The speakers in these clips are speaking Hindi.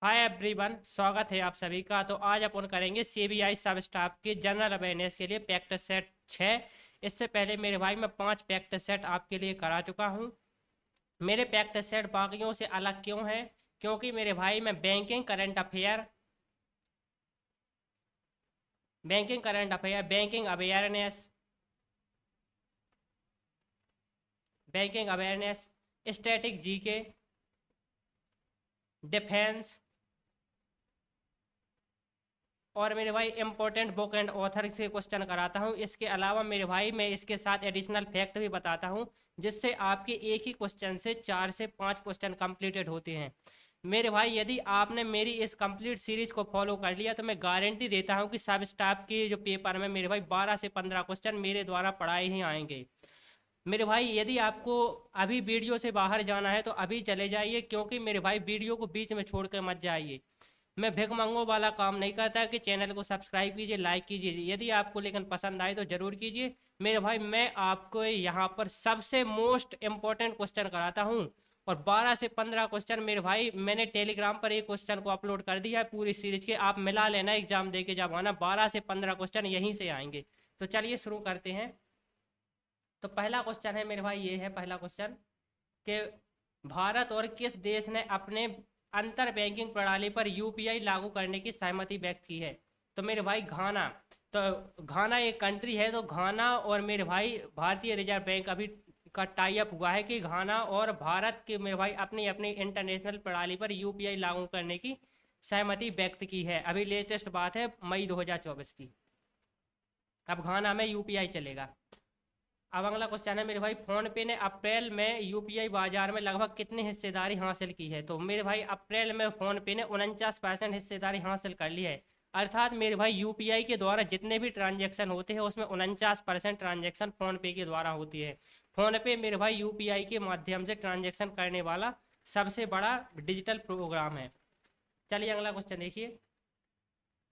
हाय एवरीवन, स्वागत है आप सभी का। तो आज अपन करेंगे सीबीआई सब स्टाफ के जनरल अवेयरनेस के लिए प्रैक्टिस सेट 6। इससे पहले मेरे भाई मैं 5 प्रैक्टिस सेट आपके लिए करा चुका हूँ। मेरे प्रैक्टिस सेट बाकियों से अलग क्यों हैं? क्योंकि मेरे भाई मैं banking current affair, banking awareness, static GK, defence और मेरे भाई इंपॉर्टेंट बुक एंड ऑथर से क्वेश्चन कराता हूँ। इसके अलावा मेरे भाई मैं इसके साथ एडिशनल फैक्ट भी बताता हूँ, जिससे आपके एक ही क्वेश्चन से 4 से 5 क्वेश्चन कंप्लीटेड होते हैं। मेरे भाई यदि आपने मेरी इस कंप्लीट सीरीज को फॉलो कर लिया तो मैं गारंटी देता हूँ कि सब स्टाफ के जो पेपर में मेरे भाई 12 से 15 क्वेश्चन मेरे द्वारा पढ़ाए ही आएंगे। मेरे भाई यदि आपको अभी वीडियो से बाहर जाना है तो अभी चले जाइए, क्योंकि मेरे भाई वीडियो को बीच में छोड़ कर मत जाइए। मैं भिखमंगों वाला काम नहीं करता कि चैनल को सब्सक्राइब कीजिए, लाइक कीजिए। यदि आपको लेकिन पसंद आए तो ज़रूर कीजिए। मेरे भाई मैं आपको यहाँ पर सबसे मोस्ट इम्पोर्टेंट क्वेश्चन कराता हूँ, और 12 से 15 क्वेश्चन मेरे भाई मैंने टेलीग्राम पर एक क्वेश्चन को अपलोड कर दिया है पूरी सीरीज के। आप मिला लेना, एग्जाम दे के जब आना 12 से 15 क्वेश्चन यहीं से आएंगे। तो चलिए शुरू करते हैं। तो पहला क्वेश्चन है मेरे भाई, ये है पहला क्वेश्चन कि भारत और किस देश ने अपने अंतर बैंकिंग प्रणाली पर यूपीआई लागू करने की सहमति व्यक्त की है? तो मेरे भाई घाना। तो घाना एक कंट्री है, तो घाना और मेरे भाई भारतीय रिजर्व बैंक अभी का टाई अप हुआ है कि घाना और भारत के मेरे भाई अपनी अपनी इंटरनेशनल प्रणाली पर यूपीआई लागू करने की सहमति व्यक्त की है। अभी लेटेस्ट बात है मई 2024 की। अब घाना में यूपीआई चलेगा। अब अगला क्वेश्चन है मेरे भाई, फोन पे ने अप्रैल में यूपीआई बाजार में लगभग कितनी हिस्सेदारी हासिल की है? तो मेरे भाई अप्रैल में फोन पे ने 49% हिस्सेदारी हासिल कर ली है। अर्थात मेरे भाई यूपीआई के द्वारा जितने भी ट्रांजैक्शन होते हैं उसमें 49% ट्रांजैक्शन फोन पे के द्वारा होती है। फोन पे मेरे भाई यूपीआई के माध्यम से ट्रांजैक्शन करने वाला सबसे बड़ा डिजिटल प्रोग्राम है। चलिए अगला क्वेश्चन देखिए।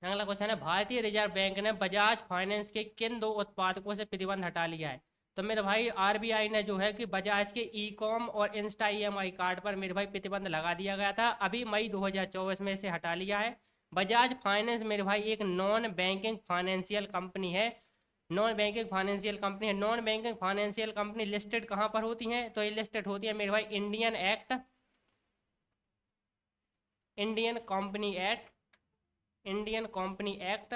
अगला क्वेश्चन है, भारतीय रिजर्व बैंक ने बजाज फाइनेंस के किन दो उत्पादकों से प्रतिबंध हटा लिया है? तो मेरे भाई आरबीआई ने जो है कि बजाज के ई कॉम और इंस्टा ईएमआई कार्ड पर मेरे भाई प्रतिबंध लगा दिया गया था, अभी मई 2024 में से हटा लिया है। बजाज फाइनेंस मेरे भाई एक नॉन बैंकिंग फाइनेंशियल कंपनी है। Non banking financial company listed कहाँ पर होती हैं? तो ये लिस्टेड होती है मेरे भाई Indian company act Indian company act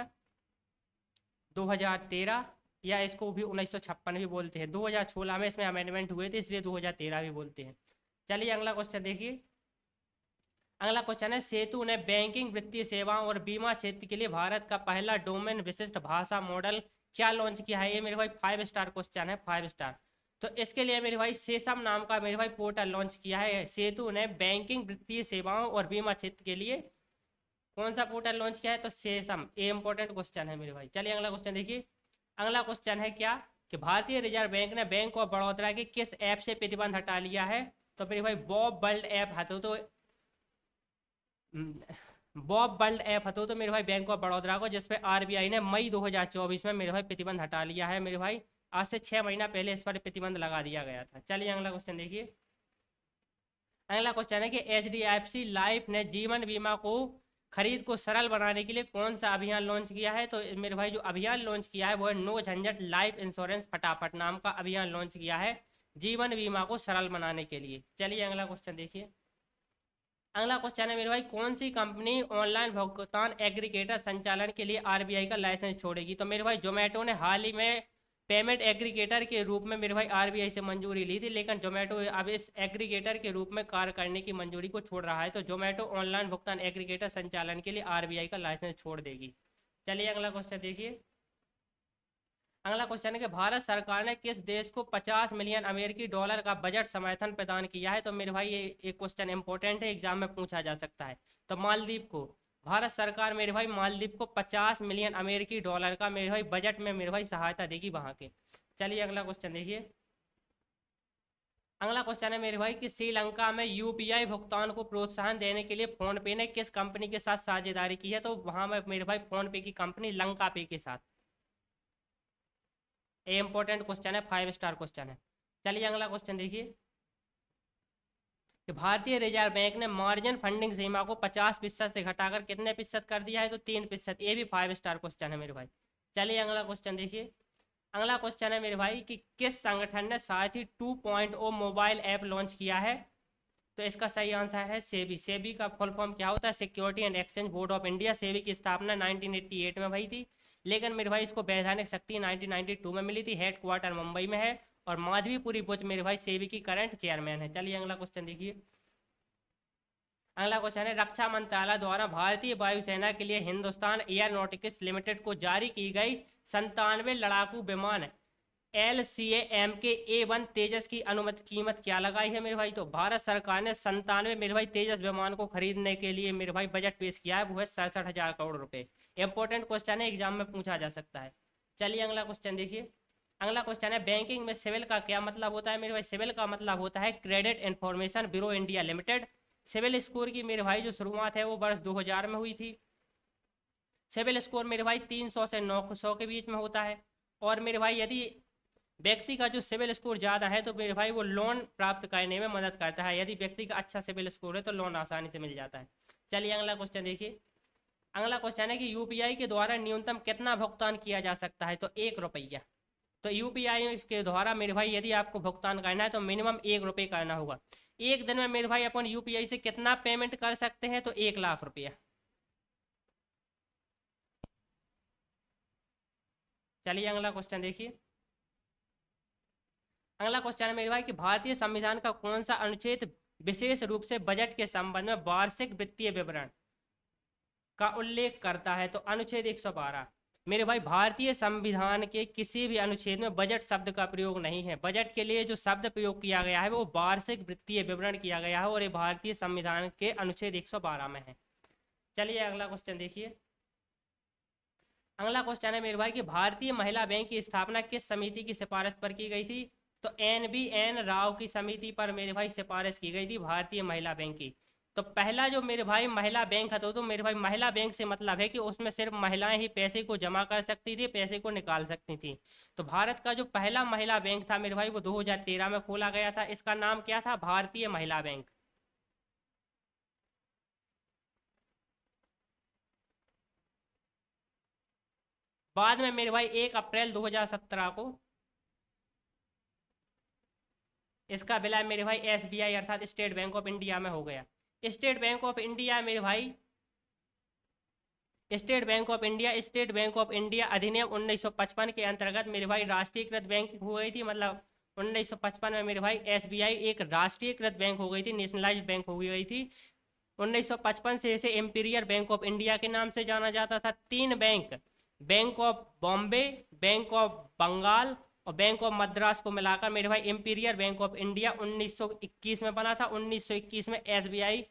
2013, या इसको भी 1956 भी बोलते हैं। 2016 में इसमें अमेंडमेंट हुए थे, इसलिए 2013 भी बोलते हैं। चलिए अगला क्वेश्चन देखिए। अगला क्वेश्चन है, सेतु ने बैंकिंग, वित्तीय सेवाओं और बीमा क्षेत्र के लिए भारत का पहला डोमेन विशिष्ट भाषा मॉडल क्या लॉन्च किया है? ये मेरे भाई 5 स्टार क्वेश्चन है, 5 स्टार। तो इसके लिए मेरे भाई सेसम नाम का मेरे भाई पोर्टल लॉन्च किया है सेतु ने बैंकिंग, वित्तीय सेवाओं और बीमा क्षेत्र के लिए। कौन सा पोर्टल लॉन्च किया है? तो सेसम। ये इंपॉर्टेंट क्वेश्चन है मेरे भाई। चलिए अगला क्वेश्चन देखिए। अगला क्वेश्चन है क्या कि भारतीय रिजर्व बैंक ने बैंक ऑफ बड़ौदा के किस ऐप से प्रतिबंध हटा लिया है? तो मेरे भाई बॉब वर्ल्ड ऐप हटो तो बॉब वर्ल्ड ऐप हटो तो मेरे भाई बैंक ऑफ बड़ौदा को, जिसपे आरबीआई ने मई 2024 में मेरे भाई प्रतिबंध हटा लिया है। मेरे भाई आज से 6 महीना पहले इस पर प्रतिबंध लगा दिया गया था। चलिए अगला क्वेश्चन देखिए। अगला क्वेश्चन है कि एचडीएफसी लाइफ ने जीवन बीमा को खरीद को सरल बनाने के लिए कौन सा अभियान लॉन्च किया है? तो मेरे भाई जो अभियान लॉन्च किया है वो है नो झंझट लाइफ इंश्योरेंस फटाफट नाम का अभियान लॉन्च किया है जीवन बीमा को सरल बनाने के लिए। चलिए अगला क्वेश्चन देखिए। अगला क्वेश्चन है मेरे भाई, कौन सी कंपनी ऑनलाइन भुगतान एग्रीगेटर संचालन के लिए आरबीआई का लाइसेंस छोड़ेगी? तो मेरे भाई जोमेटो ने हाल ही में पेमेंट एग्रीगेटर के रूप में मेरे भाई आरबीआई से मंजूरी ली थी, लेकिन जोमेटो अब इस एग्रीगेटर के रूप में कार्य करने की मंजूरी को छोड़ रहा है। तो जोमेटो ऑनलाइन भुगतान एग्रीगेटर संचालन के लिए आरबीआई का लाइसेंस छोड़ देगी। चलिए अगला क्वेश्चन देखिए। अगला क्वेश्चन है कि भारत सरकार ने किस देश को 50 मिलियन अमेरिकी डॉलर का बजट समर्थन प्रदान किया है? तो मेरे भाई ये एक क्वेश्चन इंपॉर्टेंट है, एग्जाम में पूछा जा सकता है। तो मालदीव को। भारत सरकार मेरे भाई मालदीव को 50 मिलियन अमेरिकी डॉलर का मेरे भाई बजट में मेरे भाई सहायता देगी वहां के। चलिए अगला क्वेश्चन देखिए। अगला क्वेश्चन है मेरे भाई कि श्रीलंका में यूपीआई भुगतान को प्रोत्साहन देने के लिए फोन पे ने किस कंपनी के साथ साझेदारी की है? तो वहां में मेरे भाई फोन पे की कंपनी लंका पे के साथ। ये इंपॉर्टेंट क्वेश्चन है, 5 स्टार क्वेश्चन है। चलिए अगला क्वेश्चन देखिए। कि भारतीय रिजर्व बैंक ने मार्जिन फंडिंग सीमा को 50% से घटाकर कितने प्रतिशत कर दिया है? तो 3%। ये भी 5 स्टार क्वेश्चन है मेरे भाई। चलिए अगला क्वेश्चन देखिए। अगला क्वेश्चन है मेरे भाई कि किस संगठन ने साथी 2.0 मोबाइल ऐप लॉन्च किया है? तो इसका सही आंसर है सेबी। सेबी का फुल फॉर्म क्या होता है? Security and exchange board of India. SEBI की स्थापना 1988 में हुई थी, लेकिन मेरे भाई इसको वैधानिक शक्ति 1992 में मिली थी। हेड क्वार्टर मुंबई में है और माधवीपुरी बुच मेरे भाई सेबी की करंट चेयरमैन है। चलिए अगला क्वेश्चन देखिए। अगला क्वेश्चन है रक्षा मंत्रालय द्वारा भारतीय वायुसेना के लिए हिंदुस्तान एयरोनॉटिक्स लिमिटेड को जारी की गई 97 लड़ाकू विमान LCAM के A1 तेजस की अनुमति कीमत क्या लगाई है मेरे भाई? तो भारत सरकार ने 97 मेरे भाई तेजस विमान को खरीदने के लिए मेरे भाई बजट पेश किया है, वो है 67,000 करोड़ रुपए। इंपॉर्टेंट क्वेश्चन है, एग्जाम में पूछा जा सकता है। चलिए अगला क्वेश्चन देखिए। अगला क्वेश्चन है बैंकिंग में सिविल का क्या मतलब होता है मेरे भाई? सिविल का मतलब होता है credit information bureau India limited. CIBIL score की मेरे भाई जो शुरुआत है वो वर्ष 2000 में हुई थी। सिविल स्कोर मेरे भाई 300 से 900 के बीच में होता है। और मेरे भाई यदि व्यक्ति का जो सिविल स्कोर ज़्यादा है तो मेरे भाई वो लोन प्राप्त करने में मदद करता है। यदि व्यक्ति का अच्छा सिविल स्कोर है तो लोन आसानी से मिल जाता है। चलिए अगला क्वेश्चन देखिए। अगला क्वेश्चन है कि यूपीआई के द्वारा न्यूनतम कितना भुगतान किया जा सकता है? तो 1 रुपया। तो यूपीआई के द्वारा मेरे भाई यदि आपको भुगतान करना है तो मिनिमम 1 रुपये करना होगा। एक दिन में मेरे भाई अपन यूपीआई से कितना पेमेंट कर सकते हैं? तो 1 लाख रुपया। चलिए अगला क्वेश्चन देखिए। अगला क्वेश्चन है मेरे भाई कि भारतीय संविधान का कौन सा अनुच्छेद विशेष रूप से बजट के संबंध में वार्षिक वित्तीय विवरण का उल्लेख करता है? तो अनुच्छेद 112। मेरे भाई भारतीय संविधान के किसी भी अनुच्छेद में बजट शब्द का प्रयोग नहीं है। बजट के लिए जो शब्द प्रयोग किया गया है वो वार्षिक वित्तीय विवरण किया गया है और ये भारतीय संविधान के अनुच्छेद 112 में है। चलिए अगला क्वेश्चन देखिए। अगला क्वेश्चन है मेरे भाई कि भारतीय महिला बैंक की स्थापना किस समिति की सिफारिश पर की गई थी? तो NBN राव की समिति पर मेरे भाई सिफारिश की गई थी भारतीय महिला बैंक की। तो पहला जो मेरे भाई महिला बैंक था तो मेरे भाई महिला बैंक से मतलब है कि उसमें सिर्फ महिलाएं ही पैसे को जमा कर सकती थी, पैसे को निकाल सकती थी। तो भारत का जो पहला महिला बैंक था मेरे भाई वो 2013 में खोला गया था। इसका नाम क्या था? भारतीय महिला बैंक। बाद में मेरे भाई 1 अप्रैल 2017 को इसका विलय मेरे भाई SBI अर्थात स्टेट बैंक ऑफ इंडिया में हो गया। स्टेट बैंक ऑफ इंडिया मेरे भाई स्टेट बैंक ऑफ इंडिया अधिनियम 1955 के अंतर्गत मेरे भाई राष्ट्रीयकृत बैंक हो गई थी। मतलब 1955 में मेरे भाई SBI एक राष्ट्रीयकृत बैंक हो गई थी, नेशनलाइज्ड बैंक हो गई थी। 1955 से इसे इंपीरियल बैंक ऑफ इंडिया के नाम से जाना जाता था। 3 bank, bank of Bombay, bank of Bengal और बैंक ऑफ मद्रास को मिलाकर मेरे भाई इंपीरियल बैंक ऑफ इंडिया 1921 में बना था। 1921 में SBI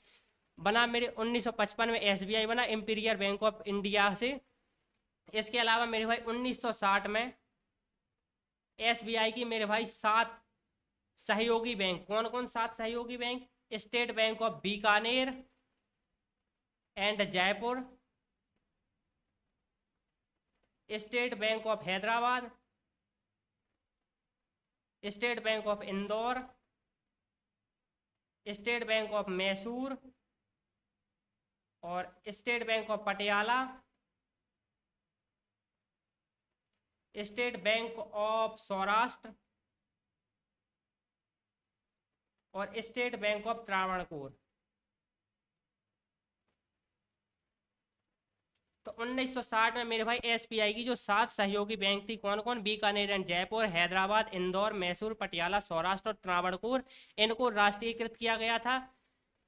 बना मेरे 1955 में SBI बना इंपीरियल बैंक ऑफ इंडिया से। इसके अलावा मेरे भाई 1960 में SBI की मेरे भाई 7 सहयोगी बैंक, कौन कौन 7 सहयोगी bank? State bank of Bikaner and Jaipur, state bank of Hyderabad, state bank of Indore, state bank of Mysore और state bank of Patiala, state bank of Saurashtra और स्टेट बैंक ऑफ त्रावणकोर। तो 1960 में मेरे भाई SBI की जो 7 सहयोगी बैंक थी कौन कौन? बीकानेर एंड जयपुर, हैदराबाद, इंदौर, मैसूर, पटियाला, सौराष्ट्र और त्रावणकोर, इनको राष्ट्रीयकृत किया गया था।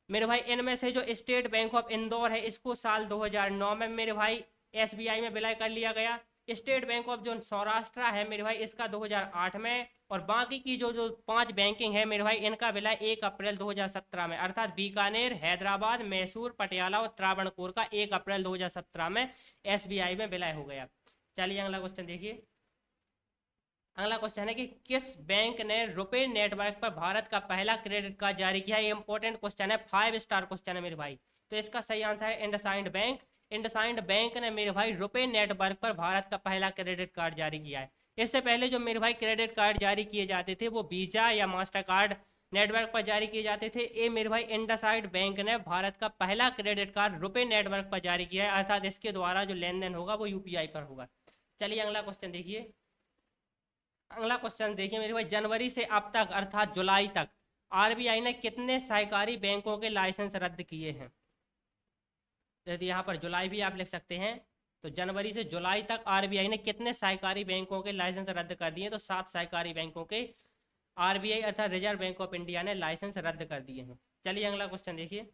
मेरे भाई इनमें से जो स्टेट बैंक ऑफ इंदौर है इसको साल 2009 में मेरे भाई SBI में विलय कर लिया गया। स्टेट बैंक ऑफ जो सौराष्ट्र है मेरे भाई इसका 2008 में और बाकी की जो 5 बैंकिंग है मेरे भाई इनका विलय 1 अप्रैल 2017 में, अर्थात बीकानेर, हैदराबाद, मैसूर, पटियाला और त्रावणकोर का 1 अप्रैल 2017 में SBI में विलय हो गया। चलिए अगला क्वेश्चन देखिए। अगला क्वेश्चन है कि किस बैंक ने रुपे नेटवर्क पर भारत का पहला क्रेडिट कार्ड जारी किया? ये इंपॉर्टेंट क्वेश्चन है, 5 स्टार क्वेश्चन है मेरे भाई। तो इसका सही आंसर है इंडसइंड बैंक। इंडसइंड बैंक ने मेरे भाई रुपे नेटवर्क पर भारत का पहला क्रेडिट कार्ड जारी किया है। इससे पहले जो मेरे भाई क्रेडिट कार्ड जारी किए जाते थे वो वीजा या मास्टर कार्ड नेटवर्क पर जारी किए जाते थे। ए मेरे भाई इंडसइंड बैंक ने भारत का पहला क्रेडिट कार्ड रुपए नेटवर्क पर जारी किया है, अर्थात इसके द्वारा जो लेन देन होगा वो यूपीआई पर होगा। चलिए अगला क्वेश्चन देखिए। अगला क्वेश्चन देखिए मेरे भाई, जनवरी से अब तक अर्थात जुलाई तक आरबीआई ने कितने सहकारी बैंकों के लाइसेंस रद्द किए हैं? यदि यहाँ पर जुलाई भी आप लिख सकते हैं, तो जनवरी से जुलाई तक आरबीआई ने कितने सहकारी बैंकों के लाइसेंस रद्द कर दिए? तो 7 सहकारी बैंकों के आरबीआई अर्थात रिजर्व बैंक ऑफ इंडिया ने लाइसेंस रद्द कर दिए हैं। चलिए अगला क्वेश्चन देखिए।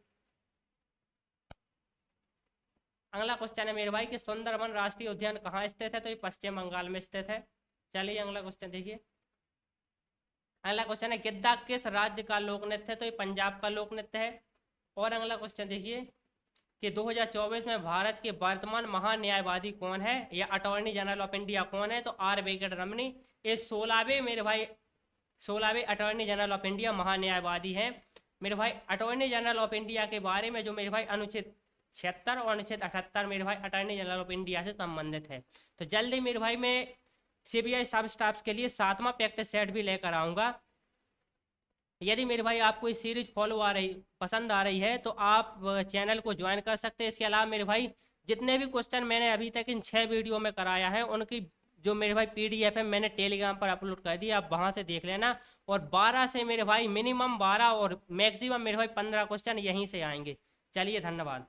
अगला क्वेश्चन है मेरे भाई कि सुंदरबन राष्ट्रीय उद्यान कहाँ स्थित है? तो ये पश्चिम बंगाल में स्थित है। चलिए अगला क्वेश्चन देखिए। अगला क्वेश्चन है गिद्दा किस राज्य का लोक नृत्य है? तो ये पंजाब का लोक नृत्य है। और अगला क्वेश्चन देखिए कि 2024 में भारत के वर्तमान महान्यायवादी कौन है या अटॉर्नी जनरल ऑफ इंडिया कौन है? तो आर वेंकट रमनी। ये 16वें मेरे भाई 16वें अटॉर्नी जनरल ऑफ इंडिया महान्यायवादी हैं। मेरे भाई अटॉर्नी जनरल ऑफ इंडिया के बारे में जो मेरे भाई अनुच्छेद 76 और अनुच्छेद 78 मेरे भाई अटॉर्नी जनरल ऑफ इंडिया से संबंधित है। तो जल्दी मेरे भाई मैं सीबीआई सब स्टाफ्स के लिए 7वां प्रैक्टिस सेट भी लेकर आऊँगा। यदि मेरे भाई आपको इस सीरीज पसंद आ रही है तो आप चैनल को ज्वाइन कर सकते हैं। इसके अलावा मेरे भाई जितने भी क्वेश्चन मैंने अभी तक इन 6 वीडियो में कराया है उनकी जो मेरे भाई पीडीएफ है मैंने टेलीग्राम पर अपलोड कर दी, आप वहां से देख लेना। और 12 से मेरे भाई मिनिमम 12 और मैक्सिमम मेरे भाई 15 क्वेश्चन यहीं से आएंगे। चलिए धन्यवाद।